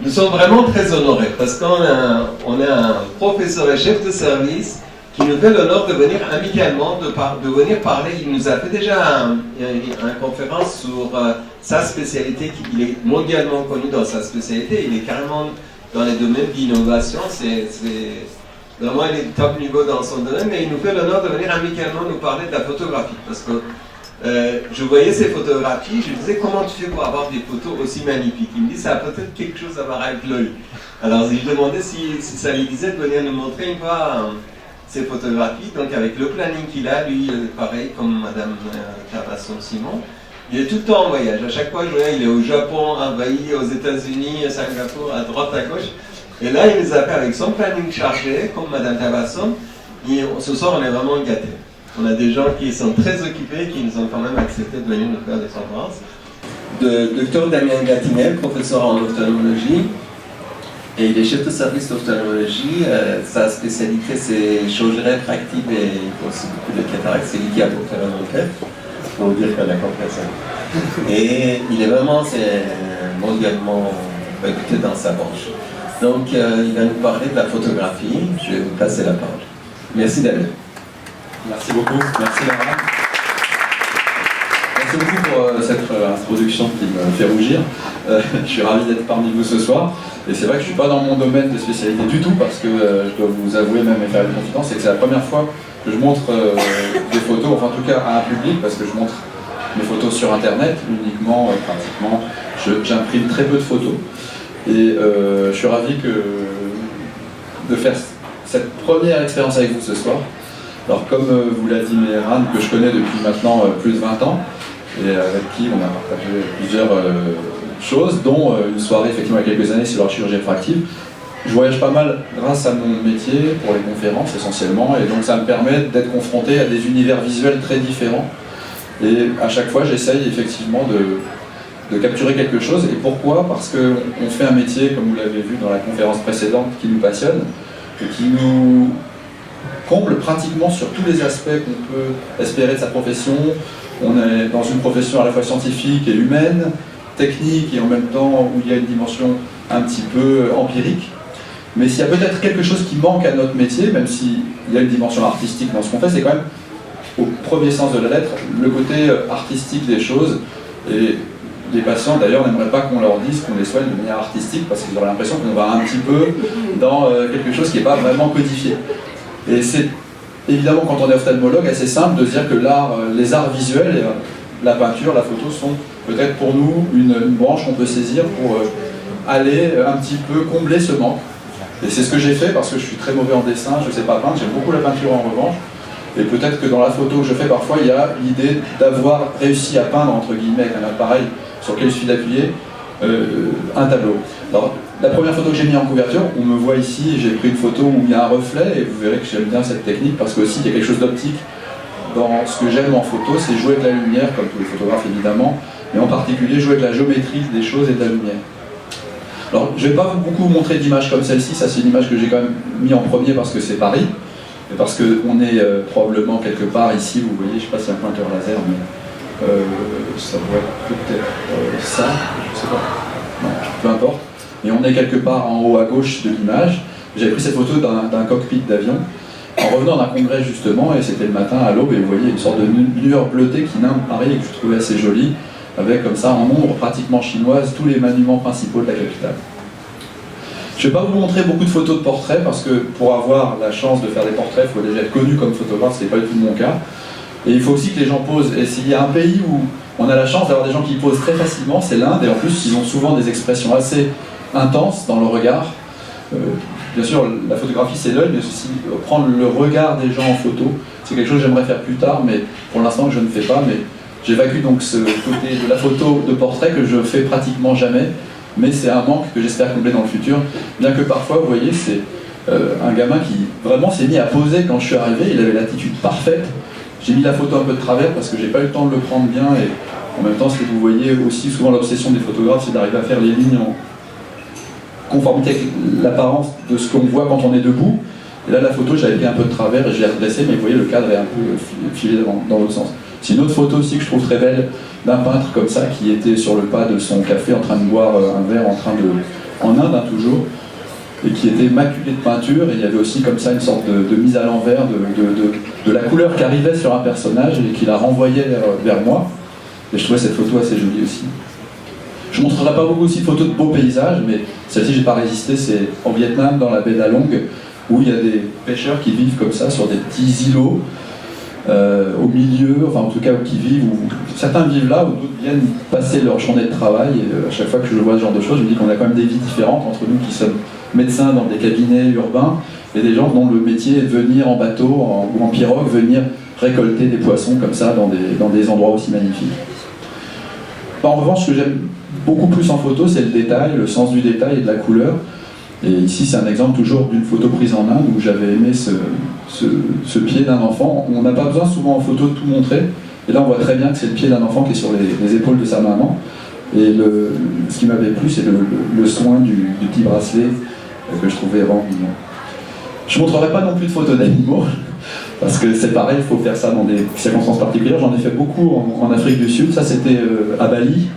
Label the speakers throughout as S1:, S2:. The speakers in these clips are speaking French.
S1: Nous sommes vraiment très honorés parce on a un professeur et chef de service qui nous fait l'honneur de venir amicalement, de venir parler. Il nous a fait déjà une conférence sur sa spécialité. Il est mondialement connu dans sa spécialité. Il est carrément dans les domaines d'innovation. Vraiment, il est top niveau dans son domaine, mais il nous fait l'honneur de venir amicalement nous parler de la photographie. Parce que je voyais ces photographies, je disais comment tu fais pour avoir des photos aussi magnifiques. Il me dit ça a peut-être quelque chose à voir avec l'œil. Alors je lui demandais si ça lui disait de venir nous montrer une fois ses photographies. Donc avec le planning qu'il a, lui pareil comme Madame Cavasson-Simon, il est tout le temps en voyage. À chaque fois je voyais, il est au Japon, à Hawaï, aux États-Unis, à Singapour, à droite, à gauche. Et là il nous a fait avec son planning chargé, comme Madame Cavasson. Et ce soir on est vraiment gâtés. On a des gens qui sont très occupés, qui nous ont quand même accepté de venir nous faire des conférences. Dr Damien Gatinel, professeur en ophtalmologie, et il est chef de service d'ophtalmologie. Sa spécialité c'est chirurgie réfractive et aussi beaucoup de cataracte. C'est lui qui a porté la enquête, pour vous dire qu'il a compris ça. Et il est vraiment mondialement réputé dans sa branche. Donc il va nous parler de la photographie. Je vais vous passer la parole. Merci Damien.
S2: Merci beaucoup, merci Lara. Merci beaucoup pour cette introduction qui me fait rougir. Je suis ravi d'être parmi vous ce soir. Et c'est vrai que je ne suis pas dans mon domaine de spécialité du tout, parce que je dois vous avouer même et faire une confidence, c'est que c'est la première fois que je montre des photos, enfin en tout cas à un public, parce que je montre mes photos sur internet uniquement, pratiquement. J'imprime très peu de photos. Et je suis ravi de faire cette première expérience avec vous ce soir. Alors comme vous l'a dit Méran, que je connais depuis maintenant plus de 20 ans, et avec qui on a partagé plusieurs choses, dont une soirée effectivement il y a quelques années sur la chirurgie réfractive. Je voyage pas mal grâce à mon métier, pour les conférences essentiellement, et donc ça me permet d'être confronté à des univers visuels très différents. Et à chaque fois j'essaye effectivement de capturer quelque chose. Et pourquoi? Parce qu'on fait un métier, comme vous l'avez vu dans la conférence précédente, qui nous passionne, et qui nous comble pratiquement sur tous les aspects qu'on peut espérer de sa profession. On est dans une profession à la fois scientifique et humaine, technique et en même temps où il y a une dimension un petit peu empirique. Mais s'il y a peut-être quelque chose qui manque à notre métier, même s'il y a une dimension artistique dans ce qu'on fait, c'est quand même, au premier sens de la lettre, le côté artistique des choses. Et les patients d'ailleurs n'aimeraient pas qu'on leur dise qu'on les soigne de manière artistique, parce qu'ils auraient l'impression qu'on va un petit peu dans quelque chose qui n'est pas vraiment codifié. Et c'est évidemment, quand on est ophtalmologue, assez simple de se dire que les arts visuels, la peinture, la photo sont peut-être pour nous une branche qu'on peut saisir pour aller un petit peu combler ce manque. Et c'est ce que j'ai fait, parce que je suis très mauvais en dessin, je ne sais pas peindre, j'aime beaucoup la peinture en revanche. Et peut-être que dans la photo que je fais parfois, il y a l'idée d'avoir réussi à peindre, entre guillemets, avec un appareil sur lequel il suffit d'appuyer, un tableau. Alors, la première photo que j'ai mise en couverture, on me voit ici, j'ai pris une photo où il y a un reflet, et vous verrez que j'aime bien cette technique, parce qu'aussi il y a quelque chose d'optique dans ce que j'aime en photo, c'est jouer avec la lumière, comme tous les photographes évidemment, mais en particulier jouer avec la géométrie des choses et de la lumière. Alors, je ne vais pas beaucoup vous montrer d'images comme celle-ci, ça c'est une image que j'ai quand même mis en premier parce que c'est Paris, et parce qu'on est probablement quelque part ici, vous voyez, je ne sais pas si c'est un pointeur laser, mais ça doit être peut-être ça, je ne sais pas, non, peu importe. Et on est quelque part en haut à gauche de l'image. J'avais pris cette photo d'un cockpit d'avion en revenant d'un congrès justement, et c'était le matin à l'aube, et vous voyez une sorte de lueur bleutée qui nimbe Paris et que je trouvais assez jolie, avec comme ça en ombre pratiquement chinoise tous les monuments principaux de la capitale. Je ne vais pas vous montrer beaucoup de photos de portraits, parce que pour avoir la chance de faire des portraits, il faut déjà être connu comme photographe, ce n'est pas du tout mon cas. Et il faut aussi que les gens posent, et s'il y a un pays où on a la chance d'avoir des gens qui posent très facilement, c'est l'Inde, et en plus ils ont souvent des expressions assez intense dans le regard. Bien sûr, la photographie c'est l'œil, mais aussi prendre le regard des gens en photo. C'est quelque chose que j'aimerais faire plus tard, mais pour l'instant que je ne fais pas. Mais j'évacue donc ce côté de la photo de portrait que je fais pratiquement jamais, mais c'est un manque que j'espère combler dans le futur. Bien que parfois, vous voyez, c'est un gamin qui vraiment s'est mis à poser quand je suis arrivé, il avait l'attitude parfaite. J'ai mis la photo un peu de travers parce que j'ai pas eu le temps de le prendre bien, et en même temps, ce que vous voyez aussi souvent, l'obsession des photographes, c'est d'arriver à faire les lignes en conformité avec l'apparence de ce qu'on voit quand on est debout. Et là, la photo, j'avais pris un peu de travers et je l'ai redressée, mais vous voyez, le cadre est un peu filé dans l'autre sens. C'est une autre photo aussi que je trouve très belle, d'un peintre comme ça, qui était sur le pas de son café en train de boire un verre, en train de en Inde hein, toujours, et qui était maculé de peinture, et il y avait aussi comme ça une sorte de mise à l'envers de la couleur qui arrivait sur un personnage et qui la renvoyait vers moi. Et je trouvais cette photo assez jolie aussi. Je ne montrerai pas beaucoup aussi de photos de beaux paysages, mais celle-ci, j'ai pas résisté, c'est en Vietnam, dans la baie d'Along, où il y a des pêcheurs qui vivent comme ça, sur des petits îlots, au milieu, enfin en tout cas où qui vivent, où certains vivent là, où d'autres viennent passer leur journée de travail, et à chaque fois que je vois ce genre de choses, je me dis qu'on a quand même des vies différentes entre nous qui sommes médecins dans des cabinets urbains, et des gens dont le métier est de venir en bateau ou en pirogue, venir récolter des poissons comme ça dans des endroits aussi magnifiques. En revanche, ce que j'aime beaucoup plus en photo, c'est le détail, le sens du détail et de la couleur. Et ici, c'est un exemple toujours d'une photo prise en Inde où j'avais aimé ce pied d'un enfant. On n'a pas besoin souvent en photo de tout montrer. Et là, on voit très bien que c'est le pied d'un enfant qui est sur les épaules de sa maman. Et ce qui m'avait plu, c'est le soin du petit bracelet que je trouvais vraiment mignon. Je ne montrerai pas non plus de photos d'animaux, parce que c'est pareil, il faut faire ça dans des circonstances particulières. J'en ai fait beaucoup en Afrique du Sud, ça c'était à Bali.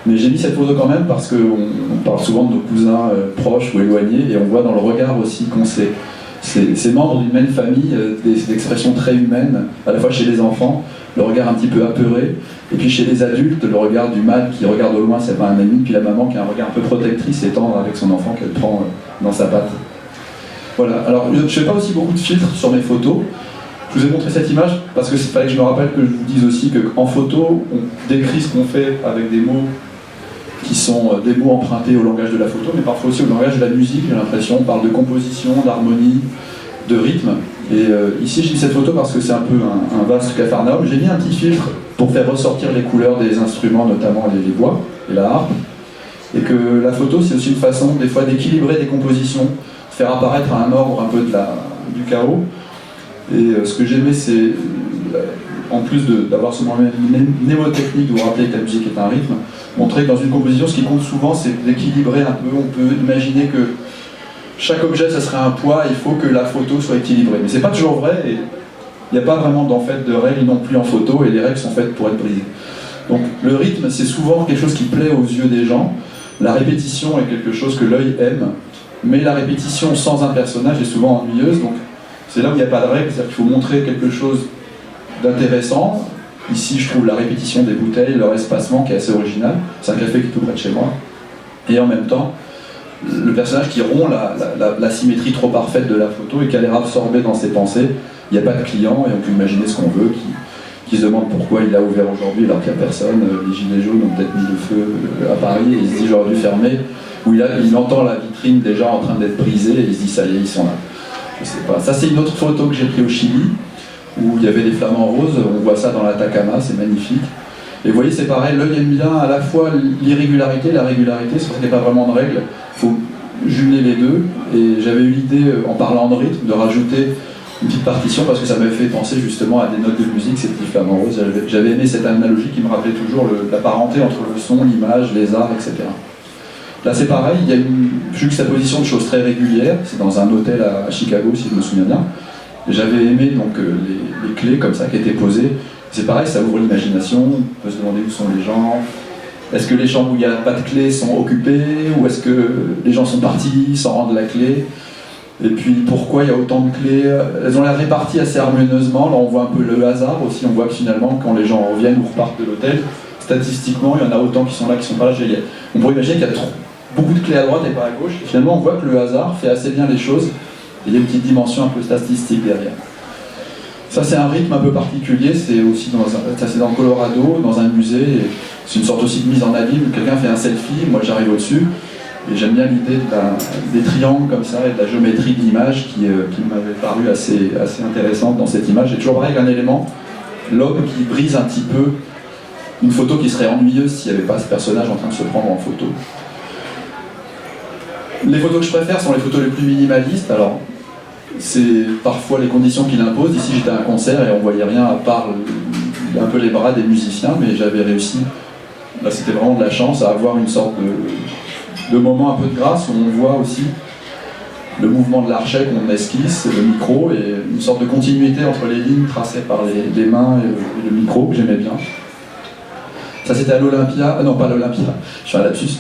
S2: Mais j'ai mis cette photo quand même parce qu'on parle souvent de nos cousins proches ou éloignés, et on voit dans le regard aussi qu'on c'est membres d'une même famille, des expressions très humaines, à la fois chez les enfants, le regard un petit peu apeuré, et puis chez les adultes, le regard du mâle qui regarde au loin, c'est pas un ami, puis la maman qui a un regard un peu protectrice et tendre avec son enfant qu'elle prend dans sa patte. Voilà, alors je ne fais pas aussi beaucoup de filtres sur mes photos. Je vous ai montré cette image parce que c'est fallait que je me rappelle que je vous dise aussi qu'en photo, on décrit ce qu'on fait avec des mots qui sont des mots empruntés au langage de la photo, mais parfois aussi au langage de la musique, j'ai l'impression. On parle de composition, d'harmonie, de rythme. Et ici, j'ai mis cette photo parce que c'est un peu un vaste capharnaüm. J'ai mis un petit filtre pour faire ressortir les couleurs des instruments, notamment les voix et la harpe. Et que la photo, c'est aussi une façon, des fois, d'équilibrer des compositions, de faire apparaître un ordre un peu du chaos. Et ce que j'aimais, c'est, en plus d'avoir ce moyen mnémotechnique de vous rappeler que la musique est un rythme, montrer que dans une composition, ce qui compte souvent, c'est d'équilibrer un peu. On peut imaginer que chaque objet, ça serait un poids, il faut que la photo soit équilibrée. Mais c'est pas toujours vrai, et il n'y a pas vraiment de règles non plus en photo, et les règles sont faites pour être brisées. Donc le rythme, c'est souvent quelque chose qui plaît aux yeux des gens. La répétition est quelque chose que l'œil aime, mais la répétition sans un personnage est souvent ennuyeuse. Donc c'est là où il n'y a pas de règle, c'est-à-dire qu'il faut montrer quelque chose d'intéressant. Ici, je trouve la répétition des bouteilles, leur espacement qui est assez original. C'est un café qui est tout près de chez moi. Et en même temps, le personnage qui rompt la symétrie trop parfaite de la photo et qui a l'air absorbé dans ses pensées. Il n'y a pas de client et on peut imaginer ce qu'on veut, qui se demande pourquoi il a ouvert aujourd'hui alors qu'il n'y a personne. Les gilets jaunes ont peut-être mis le feu à Paris et il se dit j'aurais dû fermer. Ou il entend la vitrine déjà en train d'être brisée et il se dit ça y est, ils sont là. Je sais pas. Ça, c'est une autre photo que j'ai prise au Chili, où il y avait des flamants roses, on voit ça dans l'Atacama, c'est magnifique. Et vous voyez, c'est pareil, l'œil aime bien à la fois l'irrégularité, la régularité, c'est parce qu'il n'y a pas vraiment de règle, il faut jumeler les deux. Et j'avais eu l'idée, en parlant de rythme, de rajouter une petite partition, parce que ça m'avait fait penser justement à des notes de musique, ces petits flamants roses. J'avais aimé cette analogie qui me rappelait toujours la parenté entre le son, l'image, les arts, etc. Là c'est pareil, il y a une juxtaposition de choses très régulières, c'est dans un hôtel à Chicago si je me souviens bien. J'avais aimé donc les clés comme ça qui étaient posées. C'est pareil, ça ouvre l'imagination, on peut se demander où sont les gens. Est-ce que les chambres où il n'y a pas de clé sont occupées, ou est-ce que les gens sont partis sans rendre la clé? Et puis pourquoi il y a autant de clés? Elles ont l'air réparties assez harmonieusement. Là on voit un peu le hasard aussi, on voit que finalement quand les gens reviennent ou repartent de l'hôtel, statistiquement il y en a autant qui sont là, qui sont pas là. On pourrait imaginer qu'il y a beaucoup de clés à droite et pas à gauche. Et finalement on voit que le hasard fait assez bien les choses. Et il y a une petite dimension un peu statistique derrière. Ça c'est un rythme un peu particulier, c'est aussi c'est dans le Colorado, dans un musée. C'est une sorte aussi de mise en abîme. Quelqu'un fait un selfie, moi j'arrive au-dessus. Et j'aime bien l'idée des triangles comme ça et de la géométrie de l'image qui m'avait paru assez intéressante dans cette image. Et toujours pareil qu'un élément, l'homme qui brise un petit peu une photo qui serait ennuyeuse s'il n'y avait pas ce personnage en train de se prendre en photo. Les photos que je préfère sont les photos les plus minimalistes. Alors, c'est parfois les conditions qui l'imposent. Ici, j'étais à un concert et on voyait rien à part un peu les bras des musiciens, mais j'avais réussi, là c'était vraiment de la chance, à avoir une sorte de moment un peu de grâce où on voit aussi le mouvement de l'archet qu'on esquisse, le micro, et une sorte de continuité entre les lignes tracées par les mains et le micro, que j'aimais bien. Ça c'était à l'Olympia, non pas à l'Olympia, je suis un lapsus.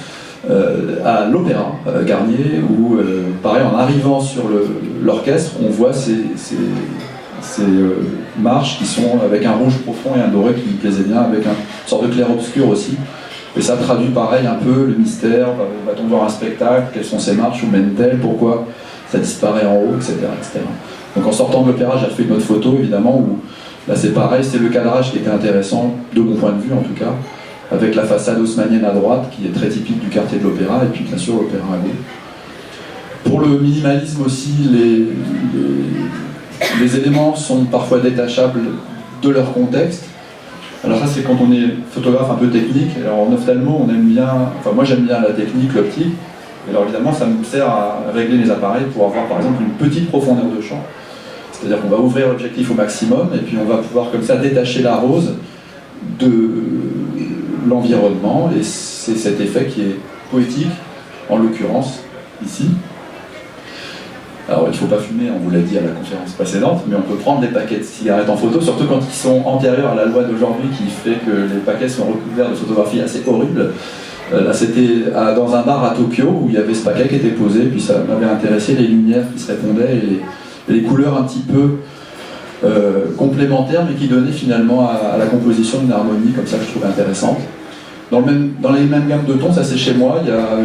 S2: à l'Opéra Garnier, où, pareil, en arrivant sur l'orchestre, on voit ces marches qui sont avec un rouge profond et un doré qui me plaisait bien, avec une sorte de clair-obscur aussi. Et ça traduit pareil un peu le mystère, va-t-on voir un spectacle, quelles sont ces marches, où mènent-elles, pourquoi ça disparaît en haut, etc., etc. Donc en sortant de l'opéra, j'ai refait une autre photo, évidemment, où là c'est pareil, c'est le cadrage qui était intéressant, de mon point de vue en tout cas, avec la façade haussmannienne à droite, qui est très typique du quartier de l'opéra, et puis bien sûr l'opéra à gauche. Pour le minimalisme aussi, les éléments sont parfois détachables de leur contexte. Alors ça c'est quand on est photographe un peu technique. Alors en ophtalmo on aime bien, enfin moi j'aime bien la technique, l'optique. Et alors évidemment ça me sert à régler mes appareils pour avoir par exemple une petite profondeur de champ. C'est-à-dire qu'on va ouvrir l'objectif au maximum et puis on va pouvoir comme ça détacher la rose de l'environnement. Et c'est cet effet qui est poétique, en l'occurrence ici. Alors il ne faut pas fumer, on vous l'a dit à la conférence précédente, mais on peut prendre des paquets de cigarettes en photo, surtout quand ils sont antérieurs à la loi d'aujourd'hui qui fait que les paquets sont recouverts de photographies assez horribles. Là c'était dans un bar à Tokyo où il y avait ce paquet qui était posé, puis ça m'avait intéressé les lumières qui se répondaient et les couleurs un petit peu complémentaires mais qui donnaient finalement à la composition une harmonie comme ça que je trouvais intéressante. Dans les mêmes gammes de tons, ça c'est chez moi, il y a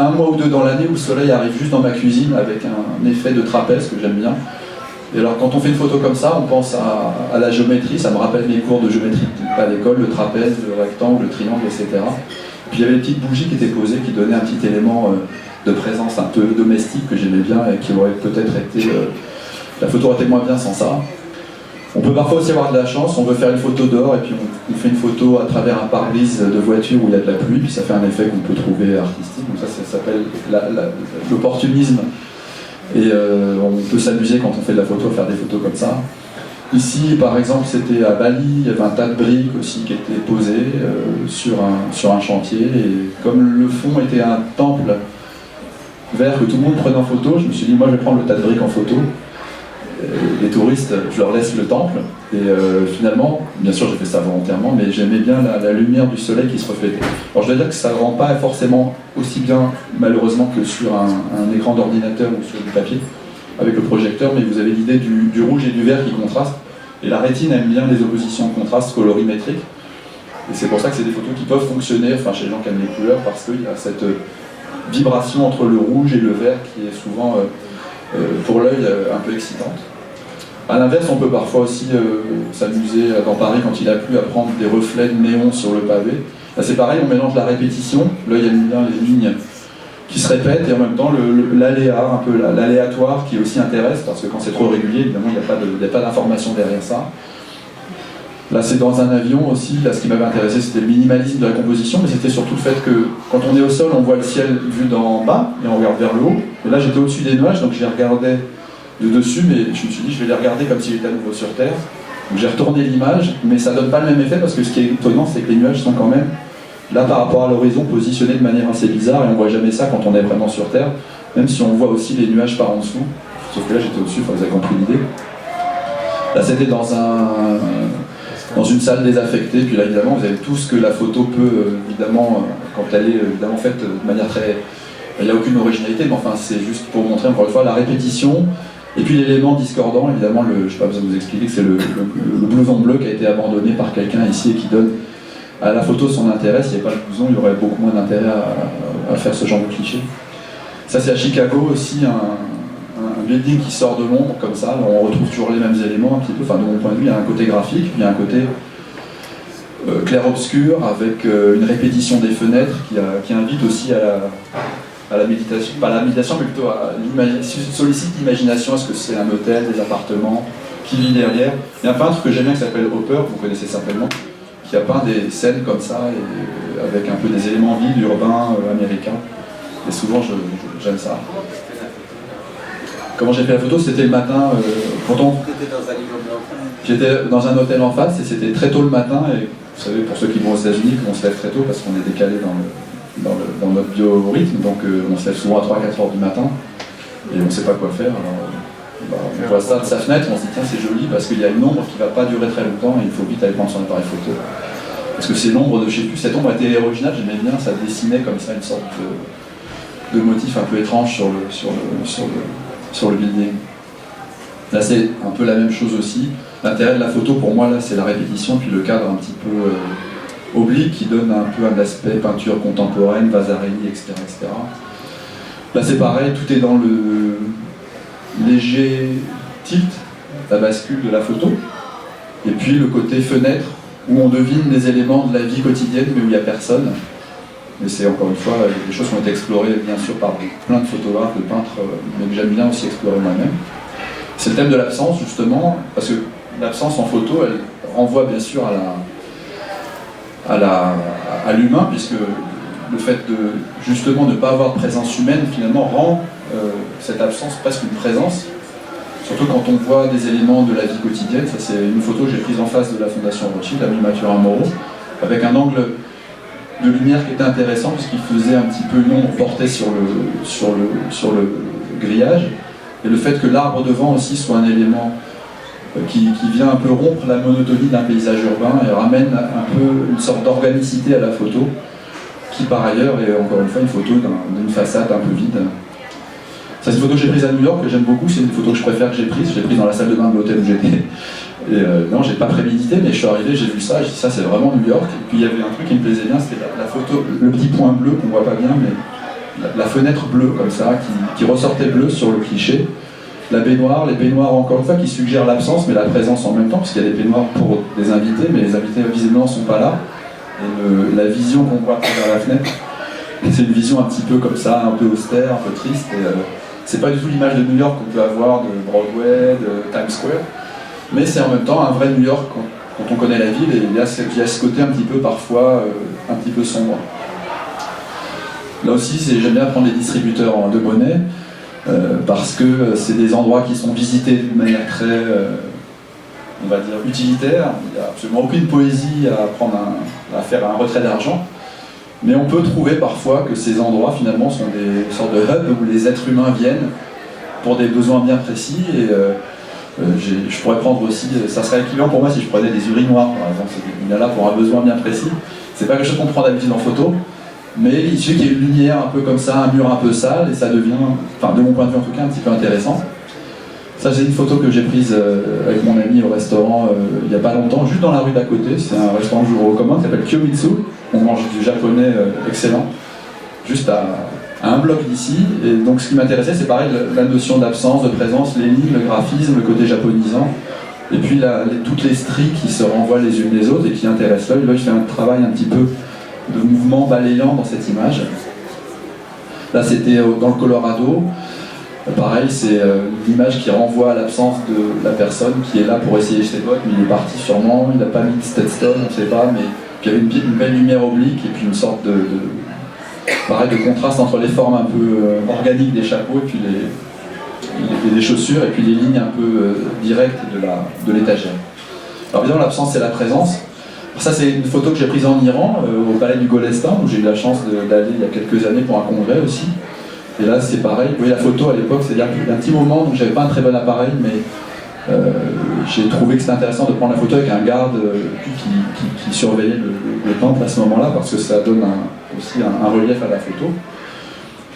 S2: un mois ou deux dans l'année où le soleil arrive juste dans ma cuisine avec un effet de trapèze que j'aime bien. Et alors quand on fait une photo comme ça, on pense à la géométrie, ça me rappelle mes cours de géométrie à l'école, le trapèze, le rectangle, le triangle, etc. Puis il y avait des petites bougies qui étaient posées qui donnaient un petit élément de présence un peu domestique que j'aimais bien et qui aurait peut-être été... la photo aurait été moins bien sans ça. On peut parfois aussi avoir de la chance, on veut faire une photo dehors et puis on fait une photo à travers un pare-brise de voiture où il y a de la pluie, puis ça fait un effet qu'on peut trouver artistique. Donc ça s'appelle l'opportunisme. Et on peut s'amuser quand on fait de la photo à faire des photos comme ça. Ici, par exemple, c'était à Bali, il y avait un tas de briques aussi qui étaient posées sur un chantier. Et comme le fond était un temple vert que tout le monde prenait en photo, je me suis dit, moi je vais prendre le tas de briques en photo. Les touristes, je leur laisse le temple. Et finalement, bien sûr j'ai fait ça volontairement, mais j'aimais bien la lumière du soleil qui se reflétait. Alors je dois dire que ça ne rend pas forcément aussi bien, malheureusement, que sur un écran d'ordinateur ou sur du papier, avec le projecteur, mais vous avez l'idée du rouge et du vert qui contrastent. Et la rétine aime bien les oppositions de contraste colorimétriques. Et c'est pour ça que c'est des photos qui peuvent fonctionner, enfin chez les gens qui aiment les couleurs, parce qu'il y a cette vibration entre le rouge et le vert qui est souvent, pour l'œil, un peu excitante. A l'inverse, on peut parfois aussi s'amuser dans Paris quand il a plu à prendre des reflets de néon sur le pavé. Là c'est pareil, on mélange la répétition, l'œil aime bien les lignes qui se répètent et en même temps l'aléa, un peu l'aléatoire qui aussi intéresse parce que quand c'est trop régulier, évidemment il n'y a pas d'information derrière ça. Là c'est dans un avion aussi, là ce qui m'avait intéressé c'était le minimalisme de la composition, mais c'était surtout le fait que quand on est au sol on voit le ciel vu d'en bas et on regarde vers le haut. Et là j'étais au-dessus des nuages donc j'y regardais de dessus, mais je me suis dit je vais les regarder comme s'il était à nouveau sur Terre. Donc j'ai retourné l'image, mais ça donne pas le même effet parce que ce qui est étonnant c'est que les nuages sont quand même là par rapport à l'horizon positionnés de manière assez bizarre et on voit jamais ça quand on est vraiment sur Terre, même si on voit aussi les nuages par en dessous. Sauf que là j'étais au-dessus, vous avez compris l'idée. Là c'était dans une salle désaffectée, puis là évidemment vous avez tout ce que la photo peut évidemment, quand elle est évidemment faite de manière très... Il n'y a aucune originalité, mais enfin c'est juste pour montrer encore une fois la répétition. Et puis l'élément discordant, évidemment, je ne sais pas besoin de vous expliquer que c'est le blouson bleu qui a été abandonné par quelqu'un ici et qui donne à la photo son intérêt. S'il n'y avait pas le blouson, il y aurait beaucoup moins d'intérêt à faire ce genre de cliché. Ça c'est à Chicago aussi, un building qui sort de l'ombre comme ça. Alors, on retrouve toujours les mêmes éléments un petit peu, enfin de mon point de vue, il y a un côté graphique, puis il y a un côté clair-obscur avec une répétition des fenêtres qui invite aussi à la méditation, pas à la méditation mais plutôt à sollicite l'imagination. Est-ce que c'est un hôtel, des appartements, qui vit derrière? Il y a un peintre que j'aime bien qui s'appelle Hopper, vous connaissez certainement, qui a peint des scènes comme ça, et, avec un peu des éléments vides, urbains, américains. Et souvent j'aime ça. Comment j'ai fait la photo? C'était le matin, j'étais dans un hôtel en face et c'était très tôt le matin. Et vous savez, pour ceux qui vont aux États-Unis, on se lève très tôt parce qu'on est décalé dans notre biorhythme, donc on se lève souvent à 3-4 heures du matin et on ne sait pas quoi faire. Alors, on voit ça de sa fenêtre, on se dit tiens c'est joli parce qu'il y a une ombre qui ne va pas durer très longtemps et il faut vite aller prendre son appareil photo. parce que c'est l'ombre de, je sais plus, cette ombre était originale, j'aimais bien, ça dessinait comme ça une sorte de motif un peu étrange sur le building. Là c'est un peu la même chose aussi. L'intérêt de la photo pour moi là c'est la répétition, puis le cadre un petit peu oblique qui donne un peu un aspect peinture contemporaine, Vasarely, etc., etc. Là c'est pareil, tout est dans le léger tilt, la bascule de la photo, et puis le côté fenêtre où on devine des éléments de la vie quotidienne mais où il n'y a personne. Mais c'est encore une fois des choses qui ont été explorées bien sûr par plein de photographes, de peintres, mais que j'aime bien aussi explorer moi-même. C'est le thème de l'absence justement, parce que l'absence en photo, elle renvoie bien sûr à l'humain, puisque le fait de justement ne pas avoir de présence humaine finalement rend cette absence presque une présence. Surtout quand on voit des éléments de la vie quotidienne. Ça c'est une photo que j'ai prise en face de la Fondation Rothschild, à Mathurin-Moreau, avec un angle de lumière qui était intéressant puisqu'il faisait un petit peu une ombre portée sur le grillage. Et le fait que l'arbre devant aussi soit un élément qui vient un peu rompre la monotonie d'un paysage urbain et ramène un peu une sorte d'organicité à la photo, qui par ailleurs est encore une fois une photo d'une façade un peu vide. Ça, c'est une photo que j'ai prise à New York, que j'aime beaucoup, c'est une photo que je préfère que j'ai prise dans la salle de bain de l'hôtel où j'étais. Et non, j'ai pas prémédité, mais je suis arrivé, j'ai vu ça, j'ai dit ça c'est vraiment New York. Et puis il y avait un truc qui me plaisait bien, c'était la photo, le petit point bleu qu'on voit pas bien, mais la fenêtre bleue comme ça, qui ressortait bleue sur le cliché. La baignoire, les baignoires encore une fois qui suggèrent l'absence mais la présence en même temps, parce qu'il y a des baignoires pour des invités, mais les invités visiblement ne sont pas là. Et la vision qu'on voit à travers la fenêtre, c'est une vision un petit peu comme ça, un peu austère, un peu triste. Et c'est pas du tout l'image de New York qu'on peut avoir de Broadway, de Times Square, mais c'est en même temps un vrai New York quand on connaît la ville, et il y a ce côté un petit peu parfois un petit peu sombre. Là aussi, j'aime bien prendre les distributeurs de monnaie, parce que c'est des endroits qui sont visités d'une manière très, on va dire, utilitaire. Il n'y a absolument aucune poésie à faire un retrait d'argent. Mais on peut trouver parfois que ces endroits finalement sont des sortes de hubs où les êtres humains viennent pour des besoins bien précis. Et je pourrais prendre aussi, ça serait équivalent pour moi si je prenais des urinoirs par exemple. Il est là pour un besoin bien précis. C'est pas quelque chose qu'on prend d'habitude en photo, mais il suffit qu'il y ait une lumière un peu comme ça, un mur un peu sale, et ça devient, enfin de mon point de vue en tout cas, un petit peu intéressant. Ça, c'est une photo que j'ai prise avec mon ami au restaurant il n'y a pas longtemps, juste dans la rue d'à côté. C'est un restaurant que je vous recommande, qui s'appelle Kyomitsu. On mange du japonais excellent, juste à un bloc d'ici. Et donc, ce qui m'intéressait, c'est pareil, la notion d'absence, de présence, les lignes, le graphisme, le côté japonisant. Et puis toutes les stries qui se renvoient les unes les autres et qui intéressent l'œil. Là, je fais un travail un petit peu de mouvement balayant dans cette image. Là, c'était dans le Colorado. Pareil, c'est une image qui renvoie à l'absence de la personne qui est là pour essayer ses bottes, mais il est parti sûrement, il n'a pas mis de Stetson, on ne sait pas, mais puis il y avait une belle lumière oblique et puis une sorte pareil, de contraste entre les formes un peu organiques des chapeaux et puis les chaussures et puis les lignes un peu directes de l'étagère. Alors évidemment, l'absence, c'est la présence. Alors ça, c'est une photo que j'ai prise en Iran, au palais du Golestan, où j'ai eu la chance d'aller il y a quelques années pour un congrès aussi. Et là, c'est pareil. Vous voyez, la photo à l'époque, c'est-à-dire qu'il y a un petit moment, donc j'avais pas un très bon appareil, mais j'ai trouvé que c'était intéressant de prendre la photo avec un garde qui surveillait le temple à ce moment-là, parce que ça donne aussi un relief à la photo.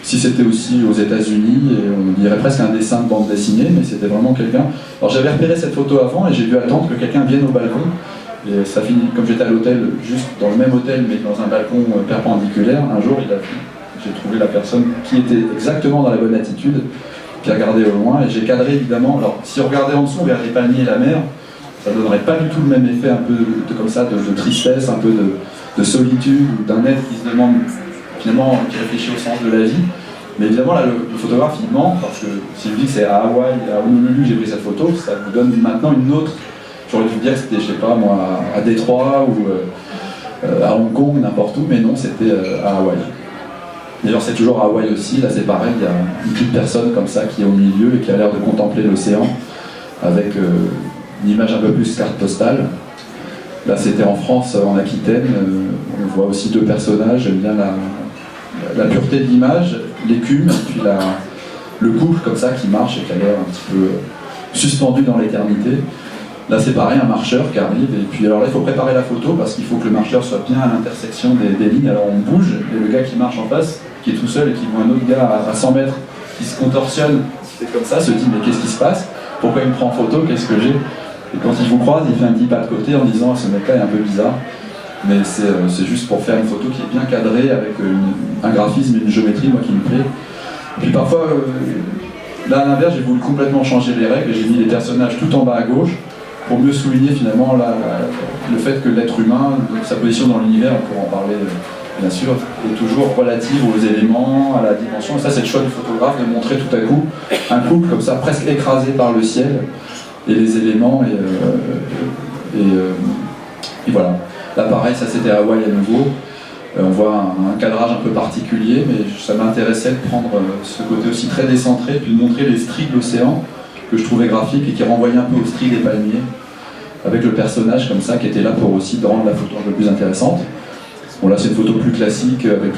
S2: Si c'était aussi aux États-Unis, et on dirait presque un dessin de bande dessinée, mais c'était vraiment quelqu'un. Alors j'avais repéré cette photo avant et j'ai dû attendre que quelqu'un vienne au balcon. Et ça finit, comme j'étais à l'hôtel, juste dans le même hôtel, mais dans un balcon perpendiculaire, un jour j'ai trouvé la personne qui était exactement dans la bonne attitude, qui regardait au loin, et j'ai cadré évidemment. Alors si on regardait en dessous, vers les palmiers et la mer, ça ne donnerait pas du tout le même effet, un peu comme ça, de tristesse, un peu de solitude, ou d'un être qui se demande, finalement, qui réfléchit au sens de la vie. Mais évidemment, là, le photographe, il ment, parce que si je dis que c'est à Hawaï, à Honolulu que j'ai pris cette photo, ça vous donne maintenant une autre. J'aurais dû vous dire que c'était, je sais pas moi, à Détroit ou à Hong Kong, n'importe où, mais non, c'était à Hawaï. D'ailleurs, c'est toujours à Hawaï aussi, là c'est pareil, il y a une petite personne comme ça qui est au milieu et qui a l'air de contempler l'océan avec une image un peu plus carte postale. Là, c'était en France, en Aquitaine, on voit aussi deux personnages, j'aime bien la pureté de l'image, l'écume, et puis le couple comme ça qui marche et qui a l'air un petit peu suspendu dans l'éternité. Là c'est pareil, un marcheur qui arrive, et puis alors là il faut préparer la photo parce qu'il faut que le marcheur soit bien à l'intersection des lignes. Alors on bouge, et le gars qui marche en face, qui est tout seul et qui voit un autre gars à 100 mètres qui se contorsionne, qui fait comme ça, se dit mais qu'est-ce qui se passe? Pourquoi il me prend en photo? Qu'est-ce que j'ai? Et quand il vous croise, il fait un petit pas de côté en disant ce mec-là est un peu bizarre. Mais c'est juste pour faire une photo qui est bien cadrée avec un graphisme et une géométrie, moi qui me plaît. Et puis parfois, là à l'inverse, j'ai voulu complètement changer les règles et j'ai mis les personnages tout en bas à gauche pour mieux souligner finalement le fait que l'être humain, sa position dans l'univers, on pourra en parler bien sûr, est toujours relative aux éléments, à la dimension. Et ça c'est le choix du photographe de montrer tout à coup un couple comme ça, presque écrasé par le ciel et les éléments et voilà. Là pareil, ça c'était Hawaï à nouveau. On voit un cadrage un peu particulier, mais ça m'intéressait de prendre ce côté aussi très décentré, puis de montrer les stries de l'océan que je trouvais graphiques et qui renvoyaient un peu aux stries des palmiers, avec le personnage comme ça qui était là pour aussi rendre la photo un peu plus intéressante. Bon là c'est une photo plus classique, avec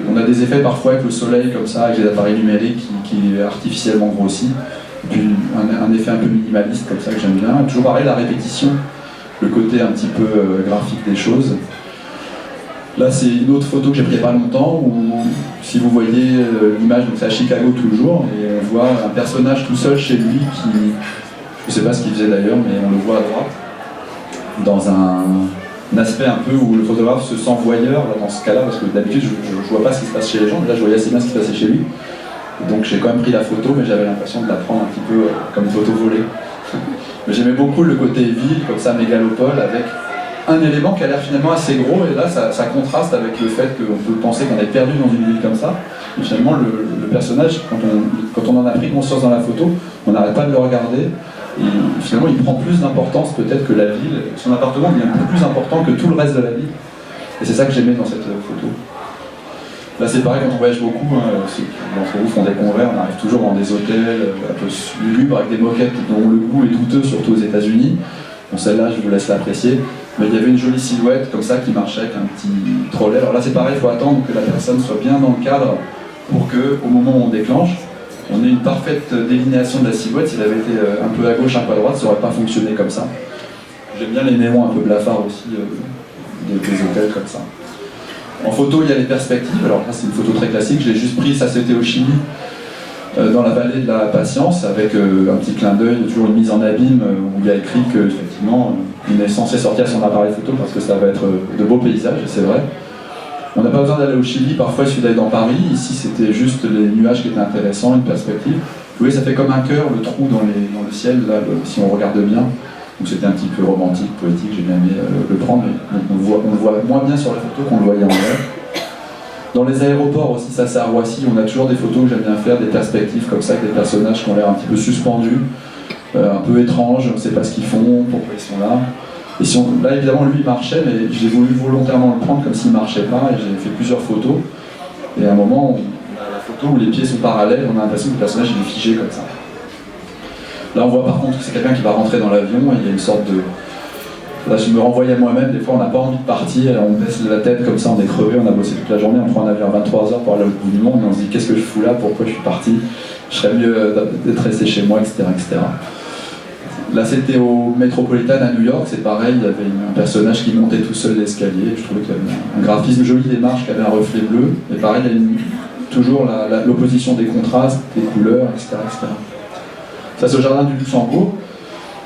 S2: on a des effets parfois avec le soleil comme ça, avec les appareils numériques qui est artificiellement grossi, et puis un effet un peu minimaliste comme ça que j'aime bien. Toujours pareil, la répétition, le côté un petit peu graphique des choses. Là c'est une autre photo que j'ai prise il n'y a pas longtemps, où si vous voyez l'image, donc c'est à Chicago toujours, et on voit un personnage tout seul chez lui qui, je ne sais pas ce qu'il faisait d'ailleurs, mais on le voit à droite, dans un aspect un peu où le photographe se sent voyeur là, dans ce cas-là, parce que d'habitude je ne vois pas ce qui se passe chez les gens, mais là je voyais assez bien ce qui se passait chez lui. Et donc j'ai quand même pris la photo, mais j'avais l'impression de la prendre un petit peu comme une photo volée. Mais j'aimais beaucoup le côté ville, comme ça, mégalopole, avec un élément qui a l'air finalement assez gros, et là ça contraste avec le fait qu'on peut penser qu'on est perdu dans une ville comme ça. Et finalement le personnage, quand on en a pris conscience dans la photo, on n'arrête pas de le regarder, et finalement il prend plus d'importance peut-être que la ville. Son appartement devient un peu plus important que tout le reste de la ville. Et c'est ça que j'aimais dans cette photo. Là c'est pareil quand on voyage beaucoup, ceux d'entre vous font des convers, on arrive toujours dans des hôtels un peu lugubres avec des moquettes dont le goût est douteux, surtout aux États-Unis. Bon, celle-là je vous laisse l'apprécier. Mais il y avait une jolie silhouette comme ça qui marchait avec un petit trolley. Alors là c'est pareil, il faut attendre que la personne soit bien dans le cadre pour qu'au moment où on déclenche, on ait une parfaite délinéation de la silhouette. S'il avait été un peu à gauche, un peu à droite, ça n'aurait pas fonctionné comme ça. J'aime bien les néons un peu blafards aussi des hôtels comme ça. En photo il y a les perspectives. Alors là c'est une photo très classique, j'ai juste pris, ça c'était au Chili, dans la vallée de la Patience, avec un petit clin d'œil, toujours une mise en abîme où il y a écrit qu'effectivement il est censé sortir son appareil photo parce que ça va être de beaux paysages, et c'est vrai. On n'a pas besoin d'aller au Chili, parfois il suffit d'aller dans Paris. Ici c'était juste les nuages qui étaient intéressants, une perspective. Vous voyez, ça fait comme un cœur, le trou dans le ciel, là, si on regarde bien. Donc c'était un petit peu romantique, poétique, j'ai bien aimé le prendre, mais on le voit moins bien sur la photo qu'on le voyait en vrai. Dans les aéroports aussi, ça c'est à Roissy, on a toujours des photos que j'aime bien faire, des perspectives comme ça, avec des personnages qui ont l'air un petit peu suspendus, un peu étranges, on ne sait pas ce qu'ils font, pourquoi ils sont là. Et là évidemment lui il marchait, mais j'ai voulu volontairement le prendre comme s'il ne marchait pas, et j'ai fait plusieurs photos. Et à un moment, on a la photo où les pieds sont parallèles, on a l'impression que le personnage il est figé comme ça. Là on voit par contre que c'est quelqu'un qui va rentrer dans l'avion, et il y a une sorte de... Là je me renvoyais à moi-même, des fois on n'a pas envie de partir, on baisse la tête comme ça, on est crevé, on a bossé toute la journée, on prend un avion à 23h pour aller au bout du monde, et on se dit qu'est-ce que je fous là, pourquoi je suis parti, je serais mieux d'être resté chez moi, etc. etc. Là c'était au Metropolitan à New York, c'est pareil, il y avait un personnage qui montait tout seul l'escalier, je trouvais qu'il y avait un graphisme joli des marches qui avait un reflet bleu, et pareil, il y a toujours l'opposition des contrastes, des couleurs, etc. etc. Ça c'est au jardin du Luxembourg,